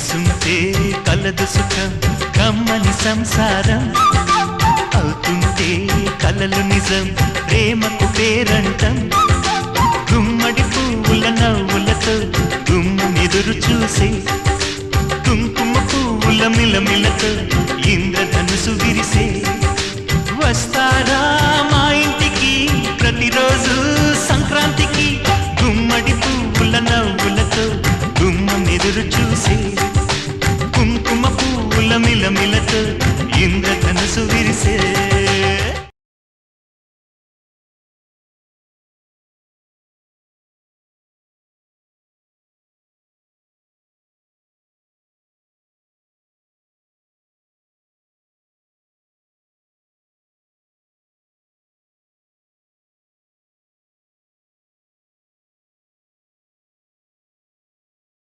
కలిసుంటే కలదు సుఖం కమ్మని సంసారం అవుతుంటే కలలు నిజం ప్రేమకు పేరంటం గుమ్మడి పువ్వుల నవ్వులతో గుమ్మెదురు చూసే కుంకుమ పువ్వుల మిలమిలతో ఇంద్రధనుసు విరిసే వస్తారా మా ఇంటికి ప్రతిరోజు సంక్రాంతికి గుమ్మడి పువ్వుల నవ్వులతో గుమ్మెదురు చూసే